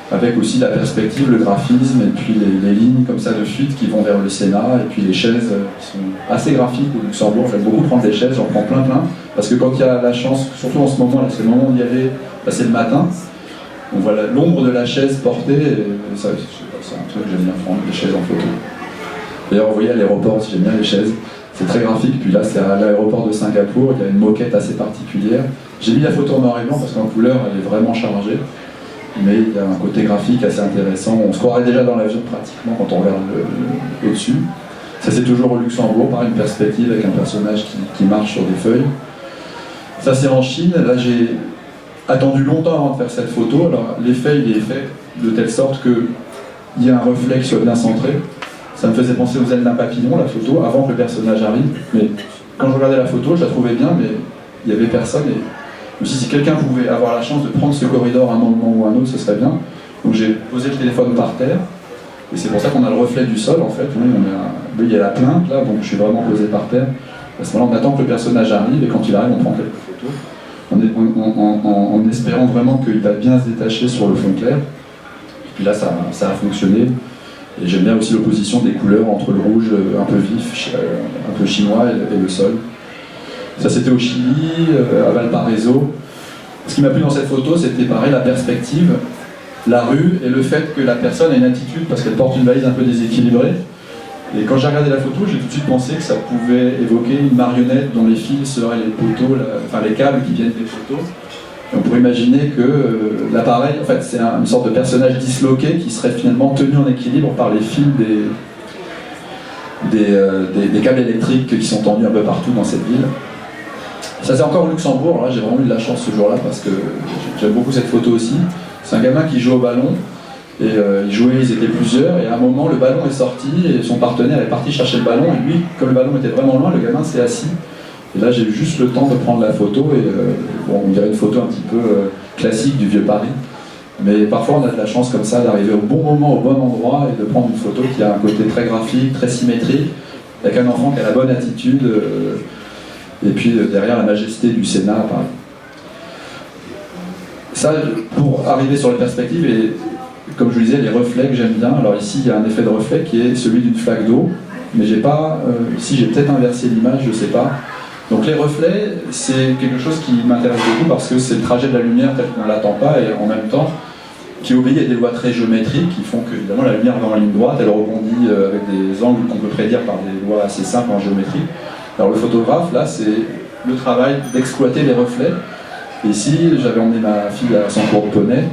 S2: avec aussi la perspective, le graphisme, et puis les lignes comme ça de fuite qui vont vers le Sénat, et puis les chaises qui sont assez graphiques au Luxembourg. J'aime beaucoup prendre des chaises, j'en prends plein, parce que quand il y a la chance, surtout en ce moment, là c'est le moment d'y aller, là c'est le matin, on voit l'ombre de la chaise portée, et ça c'est un truc que j'aime bien prendre, les chaises en photo. D'ailleurs vous voyez à l'aéroport aussi, j'aime bien les chaises, c'est très graphique. Puis là c'est à l'aéroport de Singapour, il y a une moquette assez particulière. J'ai mis la photo en noir et blanc parce qu'en couleur elle est vraiment chargée, mais il y a un côté graphique assez intéressant. On se croirait déjà dans l'avion pratiquement quand on regarde au-dessus. Ça c'est toujours au Luxembourg, par une perspective avec un personnage qui marche sur des feuilles. Ça c'est en Chine, là j'ai attendu longtemps avant de faire cette photo. Alors l'effet il est fait de telle sorte qu'il y a un reflet qui soit bien centré. Ça me faisait penser aux ailes d'un papillon, la photo, avant que le personnage arrive. Mais quand je regardais la photo, je la trouvais bien, mais il n'y avait personne. Et je me suis dit, si quelqu'un pouvait avoir la chance de prendre ce corridor à un moment ou à un autre, ce serait bien. Donc j'ai posé le téléphone par terre, et c'est pour ça qu'on a le reflet du sol en fait. Oui, il y a la plainte là, donc je suis vraiment posé par terre. À ce moment-là, on attend que le personnage arrive, et quand il arrive, on prend quelques photos, en espérant vraiment qu'il va bien se détacher sur le fond clair. Et puis là, ça a fonctionné. Et j'aime bien aussi l'opposition des couleurs entre le rouge un peu vif, un peu chinois, et le sol. Ça, c'était au Chili, à Valparaiso. Ce qui m'a plu dans cette photo, c'était pareil, la perspective, la rue, et le fait que la personne ait une attitude, parce qu'elle porte une valise un peu déséquilibrée. Et quand j'ai regardé la photo, j'ai tout de suite pensé que ça pouvait évoquer une marionnette dont les fils seraient les poteaux, enfin les câbles qui viennent des photos. Et on pourrait imaginer que l'appareil, en fait, c'est une sorte de personnage disloqué qui serait finalement tenu en équilibre par les fils des câbles électriques qui sont tendus un peu partout dans cette ville. Ça, c'est encore au Luxembourg. Là, j'ai vraiment eu de la chance ce jour-là parce que j'aime beaucoup cette photo aussi. C'est un gamin qui joue au ballon. Et ils étaient plusieurs, et à un moment le ballon est sorti et son partenaire est parti chercher le ballon, et lui, comme le ballon était vraiment loin, le gamin s'est assis. Et là j'ai eu juste le temps de prendre la photo, et bon, on dirait une photo un petit peu classique du vieux Paris. Mais parfois on a de la chance comme ça d'arriver au bon moment, au bon endroit, et de prendre une photo qui a un côté très graphique, très symétrique, avec un enfant qui a la bonne attitude, et puis derrière la majesté du Sénat à Paris. Ça, pour arriver sur les perspectives, et comme je vous disais, les reflets que j'aime bien. Alors ici, il y a un effet de reflet qui est celui d'une flaque d'eau, mais j'ai pas. Ici, j'ai peut-être inversé l'image, je sais pas. Donc les reflets, c'est quelque chose qui m'intéresse beaucoup parce que c'est le trajet de la lumière tel qu'on ne l'attend pas, et en même temps qui obéit à des lois très géométriques qui font que évidemment la lumière va en ligne droite, elle rebondit avec des angles qu'on peut prédire par des lois assez simples en géométrie. Alors le photographe, là, c'est le travail d'exploiter les reflets. Et ici, j'avais emmené ma fille à son cours de poney.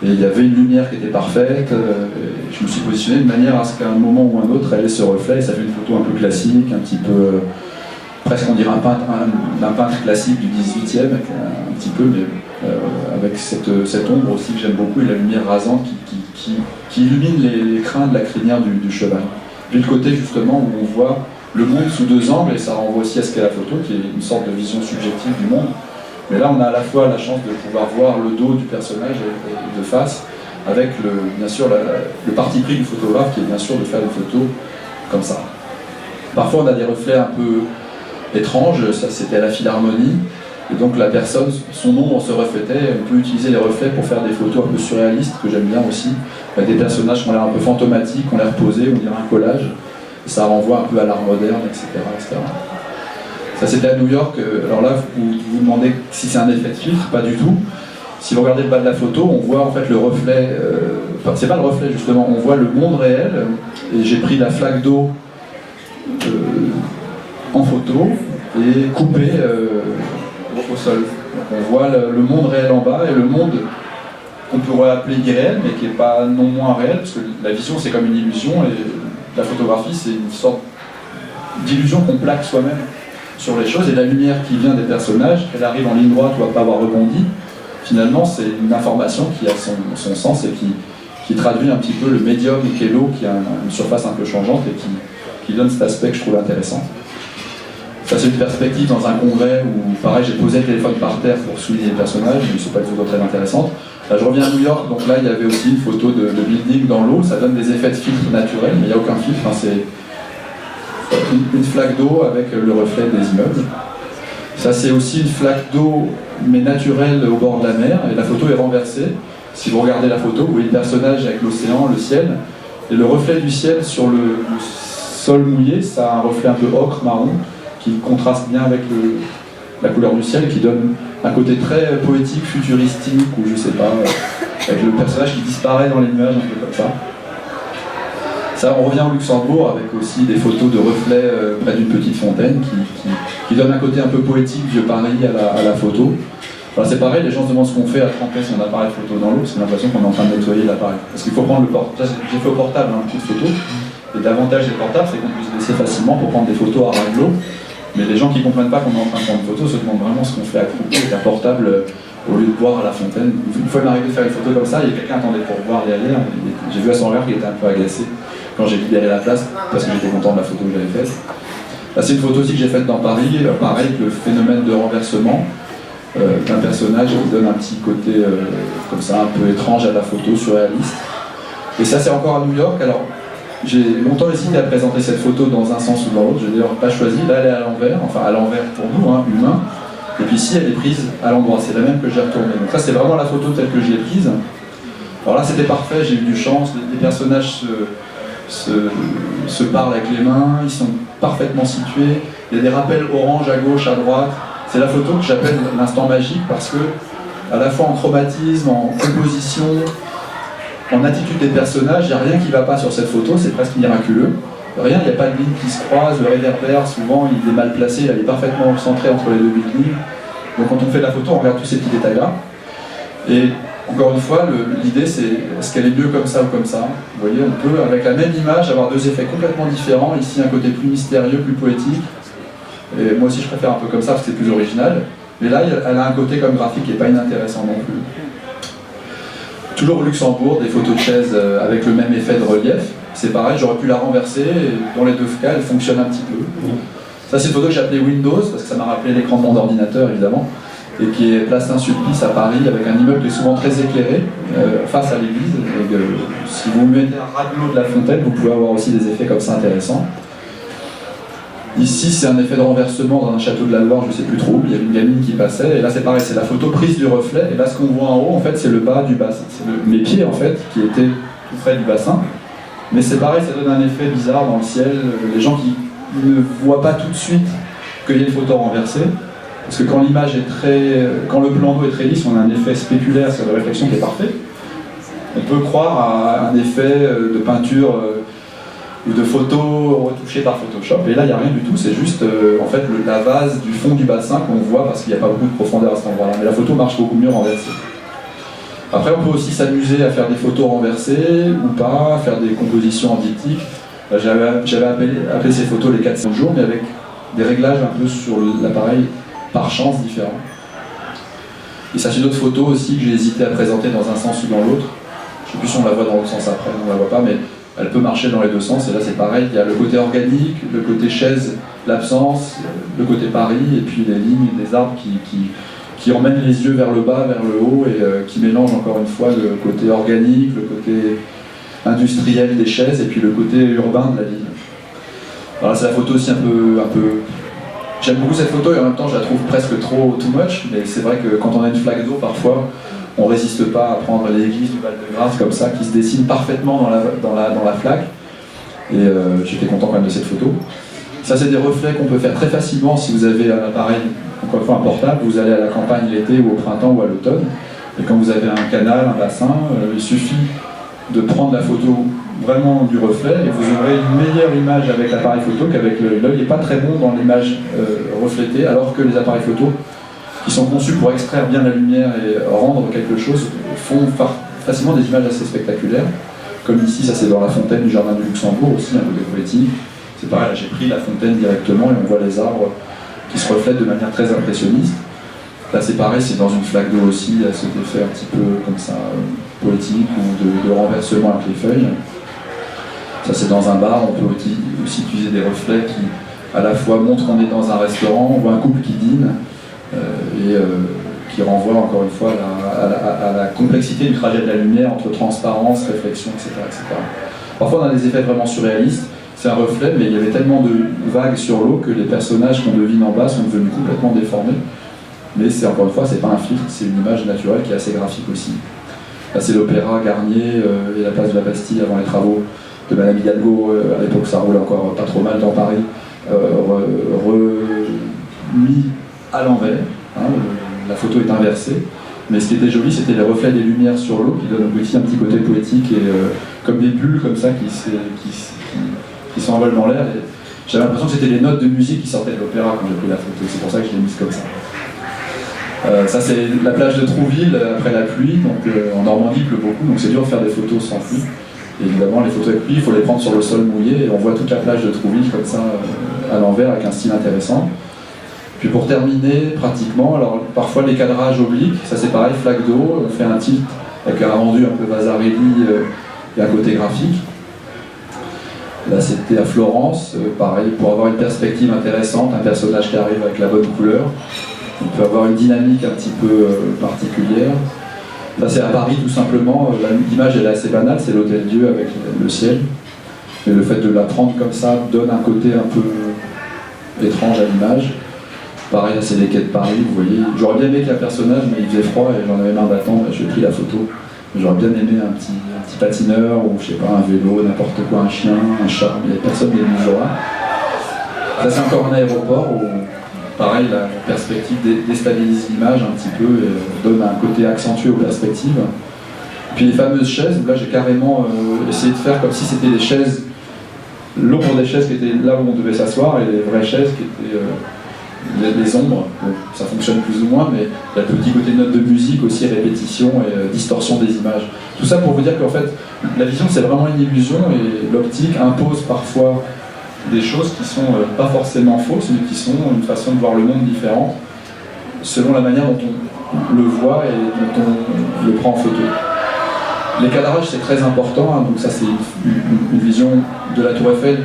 S2: Et il y avait une lumière qui était parfaite, et je me suis positionné de manière à ce qu'à un moment ou un autre, elle ait ce reflet, et ça fait une photo un peu classique, un petit peu, presque on dirait un peintre classique du 18e, un petit peu, mais avec cette ombre aussi que j'aime beaucoup, et la lumière rasante qui illumine les crins de la crinière du cheval. Puis le côté justement où on voit le monde sous deux angles, et ça renvoie aussi à ce qu'est la photo, qui est une sorte de vision subjective du monde. Mais là, on a à la fois la chance de pouvoir voir le dos du personnage de face, avec bien sûr le parti pris du photographe, qui est bien sûr de faire des photos comme ça. Parfois, on a des reflets un peu étranges, ça c'était à la Philharmonie, et donc la personne, son ombre se reflétait. On peut utiliser les reflets pour faire des photos un peu surréalistes, que j'aime bien aussi, avec des personnages qui ont l'air un peu fantomatiques, qui ont l'air posés, on dirait un collage, et ça renvoie un peu à l'art moderne, etc., etc. Ça c'était à New York. Alors là, vous vous demandez si c'est un effet de filtre, pas du tout. Si vous regardez le bas de la photo, on voit en fait le reflet, enfin c'est pas le reflet justement, on voit le monde réel, et j'ai pris la flaque d'eau en photo et coupée au sol. Donc on voit le monde réel en bas, et le monde qu'on pourrait appeler irréel, mais qui n'est pas non moins réel, parce que la vision c'est comme une illusion, et la photographie c'est une sorte d'illusion qu'on plaque soi-même sur les choses, et la lumière qui vient des personnages, qu'elle arrive en ligne droite ou après avoir rebondi, finalement c'est une information qui a son sens, et qui traduit un petit peu le médium qu'est l'eau, qui a une surface un peu changeante, et qui donne cet aspect que je trouve intéressant. Ça c'est une perspective dans un congrès où pareil j'ai posé le téléphone par terre pour souligner les personnages, mais c'est pas une photo très intéressante. Là je reviens à New York, donc là il y avait aussi une photo de building dans l'eau, ça donne des effets de filtre naturels, mais il n'y a aucun filtre, hein, c'est une flaque d'eau avec le reflet des immeubles. Ça c'est aussi une flaque d'eau mais naturelle au bord de la mer, et la photo est renversée. Si vous regardez la photo, vous voyez le personnage avec l'océan, le ciel, et le reflet du ciel sur le sol mouillé, ça a un reflet un peu ocre, marron, qui contraste bien avec la couleur du ciel, qui donne un côté très poétique, futuristique, ou je sais pas, avec le personnage qui disparaît dans les nuages, un peu comme ça. Ça, on revient au Luxembourg avec aussi des photos de reflets près d'une petite fontaine qui donne un côté un peu poétique, vieux Paris à la photo. Enfin, c'est pareil, les gens se demandent ce qu'on fait à tremper son appareil photo dans l'eau, c'est l'impression qu'on est en train de nettoyer l'appareil. Parce qu'il faut prendre le portable, j'ai fait au portable un coup de photo, et l'avantage des portables c'est qu'on peut se laisser facilement pour prendre des photos à ras de l'eau, mais les gens qui ne comprennent pas qu'on est en train de prendre une photo se demandent vraiment ce qu'on fait accroupi avec un portable au lieu de boire à la fontaine. Une fois il m'est arrivé de faire une photo comme ça, et quelqu'un attendait pour voir derrière, j'ai vu à son regard qu'il était un peu agacé quand j'ai libéré la place, parce que j'étais content de la photo que j'avais faite. Là, c'est une photo aussi que j'ai faite dans Paris, pareil, le phénomène de renversement. d'un personnage qui donne un petit côté comme ça, un peu étrange à la photo, surréaliste. Et ça, c'est encore à New York. Alors, j'ai longtemps hésité à présenter cette photo dans un sens ou dans l'autre. Je n'ai d'ailleurs pas choisi. Là, elle est à l'envers, enfin à l'envers pour nous, hein, humain. Et puis ici, elle est prise à l'endroit. C'est la même que j'ai retournée. Donc ça, c'est vraiment la photo telle que je l'ai prise. Alors là, c'était parfait. J'ai eu du chance. Les personnages se parlent avec les mains. Ils sont parfaitement situés. Il y a des rappels orange à gauche, à droite. C'est la photo que j'appelle l'instant magique parce que, à la fois en chromatisme, en composition, en attitude des personnages, il n'y a rien qui ne va pas sur cette photo, c'est presque miraculeux. Rien, il n'y a pas de ligne qui se croise, le réverbère, souvent il est mal placé, il est parfaitement centré entre les deux lignes. Donc quand on fait la photo, on regarde tous ces petits détails-là. Et encore une fois, l'idée c'est, est-ce qu'elle est mieux comme ça ou comme ça? Vous voyez, on peut, avec la même image, avoir deux effets complètement différents. Ici, un côté plus mystérieux, plus poétique. Et moi aussi, je préfère un peu comme ça parce que c'est plus original. Mais là, elle a un côté comme graphique qui n'est pas inintéressant non plus. Toujours au Luxembourg, des photos de chaises avec le même effet de relief. C'est pareil, j'aurais pu la renverser, et dans les deux cas, elle fonctionne un petit peu. Ça, c'est une photo que j'ai appelée Windows, parce que ça m'a rappelé l'écran de mon ordinateur, évidemment, et qui est place Saint-Sulpice à Paris, avec un immeuble qui est souvent très éclairé, face à l'église. Et si vous mettez un radeau de la fontaine, vous pouvez avoir aussi des effets comme ça intéressants. Ici, c'est un effet de renversement dans un château de la Loire, je ne sais plus trop, il y avait une gamine qui passait, et là c'est pareil, c'est la photo prise du reflet, et là ce qu'on voit en haut, en fait, c'est le bas du bassin. C'est mes pieds, en fait, qui étaient tout près du bassin. Mais c'est pareil, ça donne un effet bizarre dans le ciel, les gens qui ne voient pas tout de suite qu'il y a une photo renversée, parce que quand l'image est quand le plan d'eau est très lisse, on a un effet spéculaire sur la réflexion qui est parfait. On peut croire à un effet de peinture ou de photos retouchées par Photoshop, et là il n'y a rien du tout, c'est juste en fait la vase du fond du bassin qu'on voit parce qu'il n'y a pas beaucoup de profondeur à cet endroit-là, mais la photo marche beaucoup mieux renversée. Après on peut aussi s'amuser à faire des photos renversées ou pas, à faire des compositions en diptyque. J'avais appelé ces photos les 400 jours, mais avec des réglages un peu sur l'appareil par chance différents. Il s'agit d'autres photos aussi que j'ai hésité à présenter dans un sens ou dans l'autre. Je ne sais plus si on la voit dans l'autre sens après, on ne la voit pas, mais elle peut marcher dans les deux sens, et là c'est pareil, il y a le côté organique, le côté chaise, l'absence, le côté Paris, et puis les lignes, les arbres qui emmènent les yeux vers le bas, vers le haut, et qui mélangent encore une fois le côté organique, le côté industriel des chaises, et puis le côté urbain de la ville. Alors là c'est la photo aussi un peu... J'aime beaucoup cette photo, et en même temps je la trouve presque trop too much, mais c'est vrai que quand on a une flaque d'eau, parfois, on ne résiste pas à prendre l'église du Val-de-Grâce comme ça, qui se dessine parfaitement dans la flaque. Et j'étais content quand même de cette photo. Ça, c'est des reflets qu'on peut faire très facilement si vous avez un appareil, encore une fois un portable, vous allez à la campagne l'été ou au printemps ou à l'automne. Et quand vous avez un canal, un bassin, il suffit de prendre la photo vraiment du reflet et vous aurez une meilleure image avec l'appareil photo qu'avec l'œil. L'œil n'est pas très bon dans l'image reflétée, alors que les appareils photo qui sont conçus pour extraire bien la lumière et rendre quelque chose, font facilement des images assez spectaculaires. Comme ici, ça c'est dans la fontaine du jardin du Luxembourg aussi, un côté poétique. C'est pareil, là j'ai pris la fontaine directement et on voit les arbres qui se reflètent de manière très impressionniste. Là c'est pareil, c'est dans une flaque d'eau aussi, il y a cet effet un petit peu comme ça, poétique ou de renversement avec les feuilles. Ça c'est dans un bar, on peut aussi utiliser des reflets qui à la fois montrent qu'on est dans un restaurant, on voit un couple qui dîne, qui renvoie encore une fois à la complexité du trajet de la lumière entre transparence, réflexion, etc., etc. Parfois on a des effets vraiment surréalistes, c'est un reflet, mais il y avait tellement de vagues sur l'eau que les personnages qu'on devine en bas sont devenus complètement déformés. Mais c'est encore une fois, c'est pas un filtre, c'est une image naturelle qui est assez graphique aussi. Là c'est l'opéra Garnier et la place de la Bastille avant les travaux de Madame Hidalgo, à l'époque ça roule encore pas trop mal dans Paris, remis à l'envers, hein, la photo est inversée, mais ce qui était joli c'était les reflets des lumières sur l'eau qui donnent aussi un petit côté poétique et comme des bulles comme ça qui s'envolent dans l'air. J'avais l'impression que c'était les notes de musique qui sortaient de l'opéra quand j'ai pris la photo, c'est pour ça que je l'ai mise comme ça. Ça c'est la plage de Trouville après la pluie, donc en Normandie il pleut beaucoup, donc c'est dur de faire des photos sans pluie. Et évidemment les photos avec pluie, il faut les prendre sur le sol mouillé, et on voit toute la plage de Trouville comme ça à l'envers avec un style intéressant. Puis pour terminer, pratiquement, alors parfois les cadrages obliques, ça c'est pareil, flaque d'eau, on fait un tilt avec un rendu un peu Vasarely et un côté graphique. Là c'était à Florence, pareil, pour avoir une perspective intéressante, un personnage qui arrive avec la bonne couleur. On peut avoir une dynamique un petit peu particulière. Là, c'est à Paris, tout simplement. L'image, elle est assez banale, c'est l'Hôtel Dieu avec le ciel. Mais le fait de la prendre comme ça donne un côté un peu étrange à l'image. Pareil, là, c'est les quais de Paris, vous voyez. J'aurais bien aimé qu'il y ait un personnage, mais il faisait froid et j'en avais marre d'attendre. J'ai pris la photo. J'aurais bien aimé un petit patineur, ou je sais pas, un vélo, n'importe quoi, un chien, un chat. Il n'y avait personne qui est venu ce jour-là. Là, c'est encore un aéroport où, pareil, la perspective déstabilise l'image un petit peu et donne un côté accentué aux perspectives. Puis les fameuses chaises, où là j'ai carrément essayé de faire comme si c'était des chaises, l'ombre des chaises qui étaient là où on devait s'asseoir et les vraies chaises qui étaient les ombres. Bon, ça fonctionne plus ou moins, mais il y a le petit côté note de musique aussi, répétition et distorsion des images. Tout ça pour vous dire qu'en fait, la vision c'est vraiment une illusion et l'optique impose parfois des choses qui sont pas forcément fausses, mais qui sont une façon de voir le monde différente selon la manière dont on le voit et dont on le prend en photo. Les cadrages c'est très important, hein, donc ça c'est une vision de la Tour Eiffel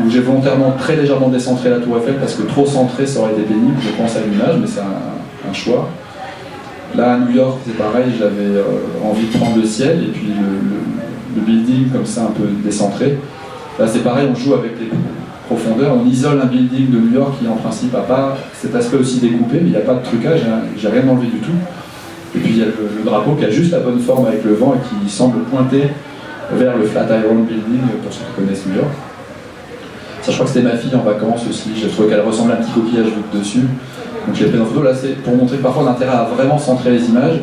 S2: où j'ai volontairement très légèrement décentré la Tour Eiffel parce que trop centré ça aurait été pénible, je pense à l'image, mais c'est un choix. Là à New York c'est pareil, j'avais envie de prendre le ciel et puis le building comme ça un peu décentré. Là c'est pareil, on joue avec les profondeurs, on isole un building de New York qui en principe n'a pas cet aspect aussi découpé, mais il n'y a pas de trucage, j'ai rien enlevé du tout. Et puis il y a le drapeau qui a juste la bonne forme avec le vent et qui semble pointer vers le Flatiron Building, pour ceux qui connaissent New York. Ça, je crois que c'était ma fille en vacances aussi, j'ai trouvé qu'elle ressemblait à un petit coquillage vu dessus. Donc je l'ai pris en photo, là c'est pour montrer parfois l'intérêt à vraiment centrer les images.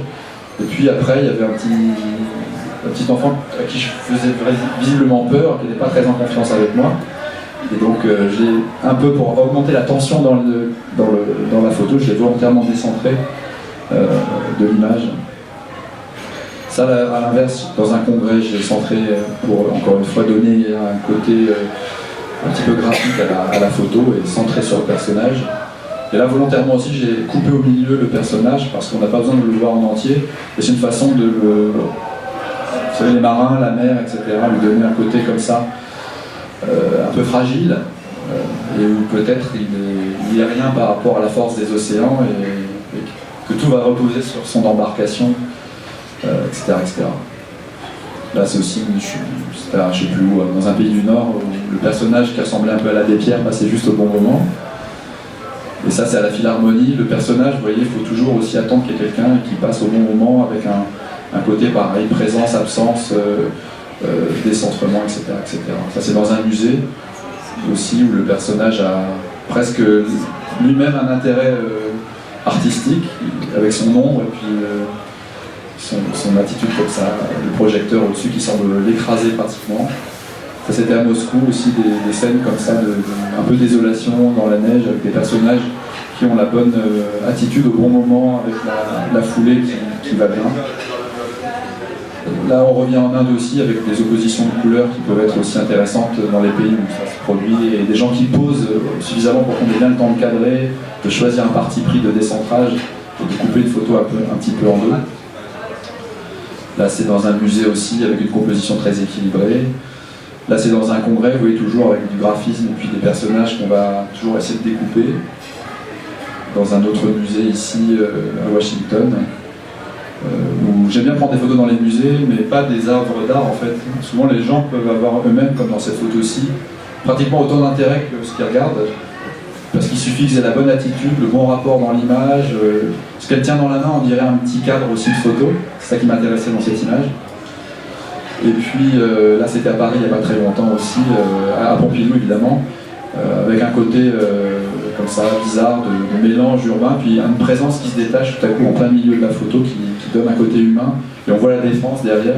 S2: Et puis après, il y avait un petit enfant à qui je faisais visiblement peur, qui n'était pas très en confiance avec moi. Et donc j'ai un peu, pour augmenter la tension dans la photo, je l'ai volontairement décentré de l'image. Ça, à l'inverse, dans un congrès, j'ai centré pour, encore une fois, donner un côté un petit peu graphique à la photo et centré sur le personnage. Et là, volontairement aussi, j'ai coupé au milieu le personnage parce qu'on n'a pas besoin de le voir en entier. Et c'est une façon de vous savez, les marins, la mer, etc., lui donner un côté comme ça, un peu fragile, et où peut-être il n'est rien par rapport à la force des océans et que tout va reposer sur son embarcation, etc., etc. Là, c'est aussi, c'était, je sais plus où, dans un pays du Nord, où le personnage qui ressemblait un peu à l'abbé Pierre passait juste au bon moment. Et ça, c'est à la Philharmonie. Le personnage, vous voyez, il faut toujours aussi attendre qu'il y ait quelqu'un qui passe au bon moment avec un côté pareil, présence, absence, décentrement, etc., etc. Ça, c'est dans un musée aussi où le personnage a presque lui-même un intérêt artistique avec son ombre et puis son attitude comme ça, le projecteur au-dessus qui semble l'écraser pratiquement. Ça, c'était à Moscou aussi, des scènes comme ça, un peu désolation dans la neige avec des personnages qui ont la bonne attitude au bon moment avec la foulée qui va bien. Là, on revient en Inde aussi avec des oppositions de couleurs qui peuvent être aussi intéressantes dans les pays où ça se produit, et des gens qui posent suffisamment pour qu'on ait bien le temps de cadrer, de choisir un parti pris de décentrage et de couper une photo un petit peu en deux. Là, c'est dans un musée aussi avec une composition très équilibrée. Là, c'est dans un congrès, vous voyez, toujours avec du graphisme et puis des personnages qu'on va toujours essayer de découper. Dans un autre musée ici à Washington, où j'aime bien prendre des photos dans les musées, mais pas des œuvres d'art en fait. Souvent les gens peuvent avoir eux-mêmes, comme dans cette photo-ci, pratiquement autant d'intérêt que ce qu'ils regardent, parce qu'il suffit qu'ils aient la bonne attitude, le bon rapport dans l'image. Ce qu'elle tient dans la main, on dirait un petit cadre aussi de photo, c'est ça qui m'intéressait dans cette image. Et puis là c'était à Paris il n'y a pas très longtemps aussi, à Pompidou évidemment, avec un côté comme ça bizarre de mélange urbain, puis une présence qui se détache tout à coup en plein milieu de la photo qui donne un côté humain, et on voit la Défense derrière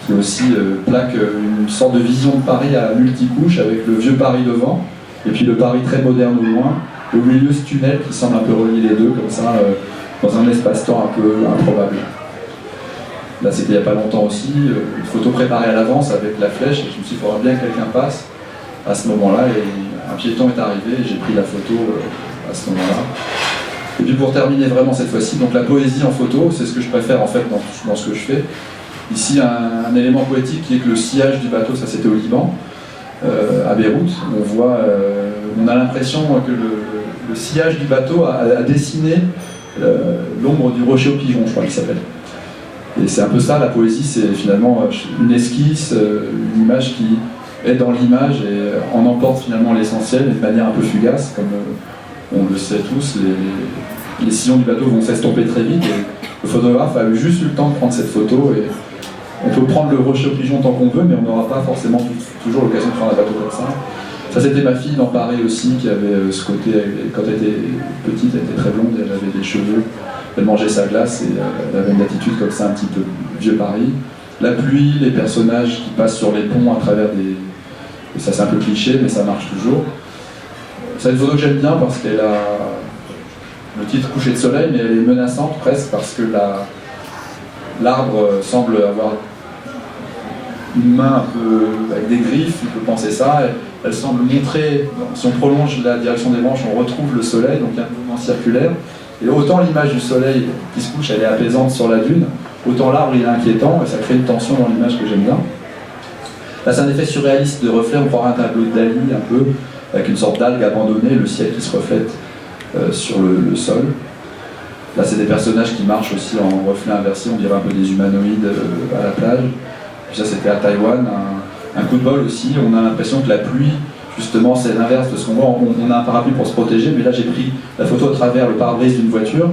S2: qui aussi plaque une sorte de vision de Paris à multicouches avec le vieux Paris devant et puis le Paris très moderne au loin, et au milieu ce tunnel qui semble un peu relier les deux comme ça dans un espace-temps un peu improbable. Là c'était il n'y a pas longtemps aussi, une photo préparée à l'avance avec la flèche, et je me suis dit il faudra bien que quelqu'un passe à ce moment-là, et un piéton est arrivé et j'ai pris la photo à ce moment-là. Et puis pour terminer vraiment cette fois-ci, donc la poésie en photo, c'est ce que je préfère en fait dans ce que je fais. Ici un élément poétique qui est que le sillage du bateau, ça c'était au Liban, à Beyrouth, on voit, on a l'impression que le sillage du bateau a dessiné l'ombre du rocher aux pigeons, je crois qu'il s'appelle. Et c'est un peu ça la poésie, c'est finalement une esquisse, une image qui est dans l'image et en emporte finalement l'essentiel de manière un peu fugace, comme on le sait tous, les sillons du bateau vont s'estomper très vite et le photographe a eu juste eu le temps de prendre cette photo et on peut prendre le rocher aux pigeons tant qu'on veut, mais on n'aura pas forcément toujours l'occasion de prendre un bateau comme ça. Ça c'était ma fille dans Paris aussi, qui avait ce côté, quand elle était petite, elle était très blonde, elle avait des cheveux, elle mangeait sa glace et elle avait une attitude comme ça, un petit peu vieux Paris. La pluie, les personnages qui passent sur les ponts à travers des... Et ça c'est un peu cliché, mais ça marche toujours. C'est une photo que j'aime bien parce qu'elle a le titre coucher de soleil, mais elle est menaçante presque parce que l'arbre semble avoir une main un peu avec des griffes, on peut penser ça. Elle semble montrer, si on prolonge la direction des branches, on retrouve le soleil, donc il y a un mouvement circulaire. Et autant l'image du soleil qui se couche, elle est apaisante sur la dune, autant l'arbre il est inquiétant et ça crée une tension dans l'image que j'aime bien. Là c'est un effet surréaliste de reflet, on croirait un tableau de Dali un peu, avec une sorte d'algue abandonnée, le ciel qui se reflète sur le sol. Là c'est des personnages qui marchent aussi en reflet inversé, on dirait un peu des humanoïdes à la plage. Puis ça c'était à Taïwan, un coup de bol aussi, on a l'impression que la pluie, justement c'est l'inverse de ce qu'on voit, on a un parapluie pour se protéger, mais là j'ai pris la photo à travers le pare-brise d'une voiture,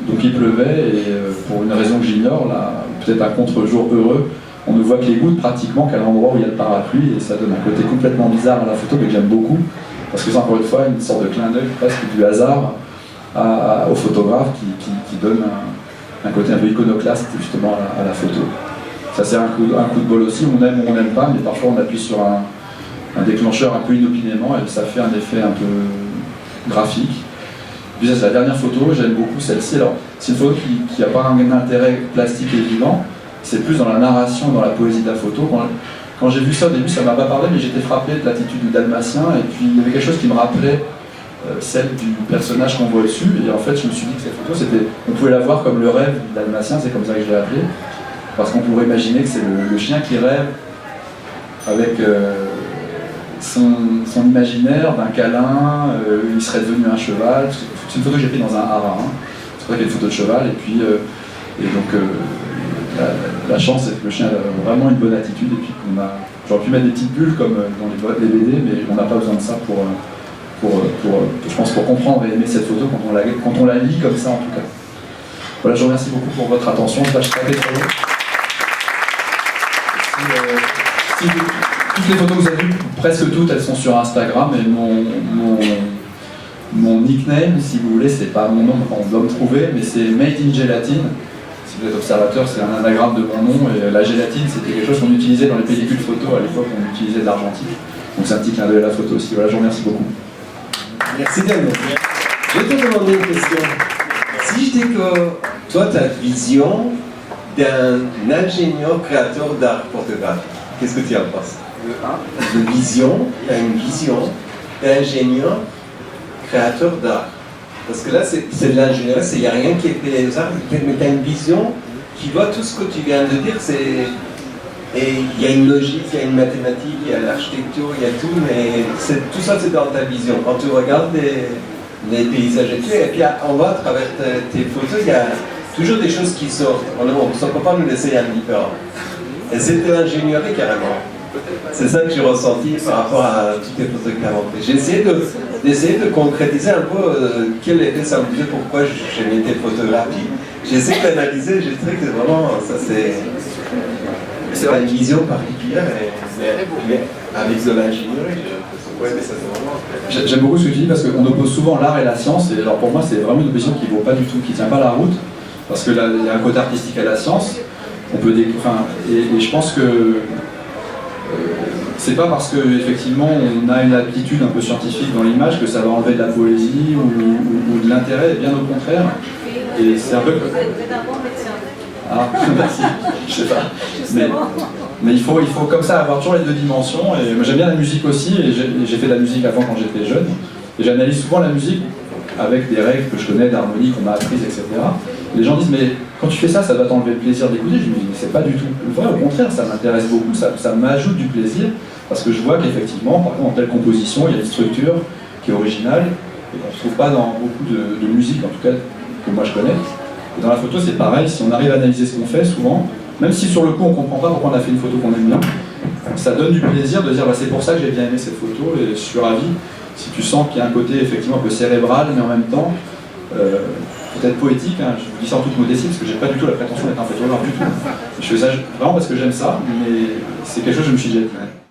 S2: donc il pleuvait et pour une raison que j'ignore, là peut-être un contre-jour heureux, on ne voit que les gouttes pratiquement qu'à l'endroit où il y a le parapluie et ça donne un côté complètement bizarre à la photo mais que j'aime beaucoup, parce que c'est encore une fois une sorte de clin d'œil presque du hasard au photographe qui donne un côté un peu iconoclaste justement à la photo. Ça c'est un coup de bol aussi, on aime ou on n'aime pas, mais parfois on appuie sur un déclencheur un peu inopinément et ça fait un effet un peu graphique. Puis ça c'est la dernière photo, j'aime beaucoup celle-ci. Alors c'est une photo qui n'a pas un intérêt plastique évident, c'est plus dans la narration, dans la poésie de la photo. Quand j'ai vu ça au début, ça ne m'a pas parlé, mais j'étais frappé de l'attitude du Dalmatien et puis il y avait quelque chose qui me rappelait celle du personnage qu'on voit dessus et en fait je me suis dit que cette photo, on pouvait la voir comme le rêve du Dalmatien, c'est comme ça que je l'ai appelé. Parce qu'on pourrait imaginer que c'est le chien qui rêve avec son imaginaire d'un câlin, il serait devenu un cheval. C'est une photo que j'ai prise dans un haras, hein. C'est pour ça qu'il y a une photo de cheval. Et puis, la chance, c'est que le chien a vraiment une bonne attitude. Et puis j'aurais pu mettre des petites bulles comme dans les BD, mais on n'a pas besoin de ça je pense, pour comprendre et aimer cette photo quand on la lit comme ça en tout cas. Voilà, je vous remercie beaucoup pour votre attention. Je vais pas trop long. Toutes les photos que vous avez vues, presque toutes, elles sont sur Instagram et mon nickname, si vous voulez, c'est pas mon nom, on doit me trouver, mais c'est Made in Gelatine. Si vous êtes observateur, c'est un anagramme de mon nom et la gélatine, c'était quelque chose qu'on utilisait dans les pellicules photo à l'époque, on utilisait de l'argentique. Donc c'est un petit clin d'œil à la photo aussi. Voilà, je vous remercie beaucoup.
S1: Merci Damien. Je vais te demander une question. Si je dis que toi, tu as une vision d'un ingénieur créateur d'art photographique, qu'est-ce que tu en penses? De vision, tu as une vision d'ingénieur créateur d'art. Parce que là, c'est de l'ingénieur, il n'y a rien qui est fait aux arts, mais tu as une vision qui voit tout ce que tu viens de dire. Et il y a une logique, il y a une mathématique, il y a l'architecture, il y a tout, mais tout ça c'est dans ta vision. Quand tu regardes les paysages et tout, et puis en bas, à travers tes photos, il y a toujours des choses qui sortent. On ne peut pas nous laisser indifférents. Et c'est de l'ingénierie carrément. C'est ça que j'ai ressenti par rapport à toutes les photos que tu as montrées. J'ai essayé d'essayer de concrétiser un peu quel effet ça me faisait, pourquoi j'ai mis tes photographies. J'ai essayé d'analyser, j'ai trouvé que vraiment, ça c'est pas une vision particulière, mais avec de l'ingénierie. Ouais, mais ça c'est vraiment...
S2: J'aime beaucoup ce que tu dis parce qu'on oppose souvent l'art et la science, et alors pour moi c'est vraiment une opposition qui ne vaut pas du tout, qui ne tient pas la route, parce que là il y a un côté artistique à la science, on peut et je pense que c'est pas parce qu'effectivement on a une aptitude un peu scientifique dans l'image que ça va enlever de la poésie ou de l'intérêt, bien au contraire. Et c'est un peu... Ah, merci, je sais pas. Mais il faut comme ça avoir toujours les deux dimensions. Et moi j'aime bien la musique aussi, et j'ai fait de la musique avant quand j'étais jeune. Et j'analyse souvent la musique avec des règles que je connais, d'harmonie qu'on m'a apprises, etc. Et les gens disent, mais quand tu fais ça, ça va t'enlever le plaisir d'écouter. Je me dis, mais c'est pas du tout le vrai, au contraire, ça m'intéresse beaucoup, ça m'ajoute du plaisir, parce que je vois qu'effectivement, par exemple, en telle composition, il y a une structure qui est originale, et qu'on ne retrouve pas dans beaucoup de musique, en tout cas que moi je connais. Et dans la photo, c'est pareil, si on arrive à analyser ce qu'on fait, souvent, même si sur le coup on ne comprend pas pourquoi on a fait une photo qu'on aime bien, ça donne du plaisir de dire bah, c'est pour ça que j'ai bien aimé cette photo et je suis ravi. Si tu sens qu'il y a un côté effectivement un peu cérébral, mais en même temps peut-être poétique, hein, je vous dis ça en toute modestie parce que j'ai pas du tout la prétention d'être un photographe du tout. Je fais ça vraiment parce que j'aime ça, mais c'est quelque chose que je me suis dit. Ouais.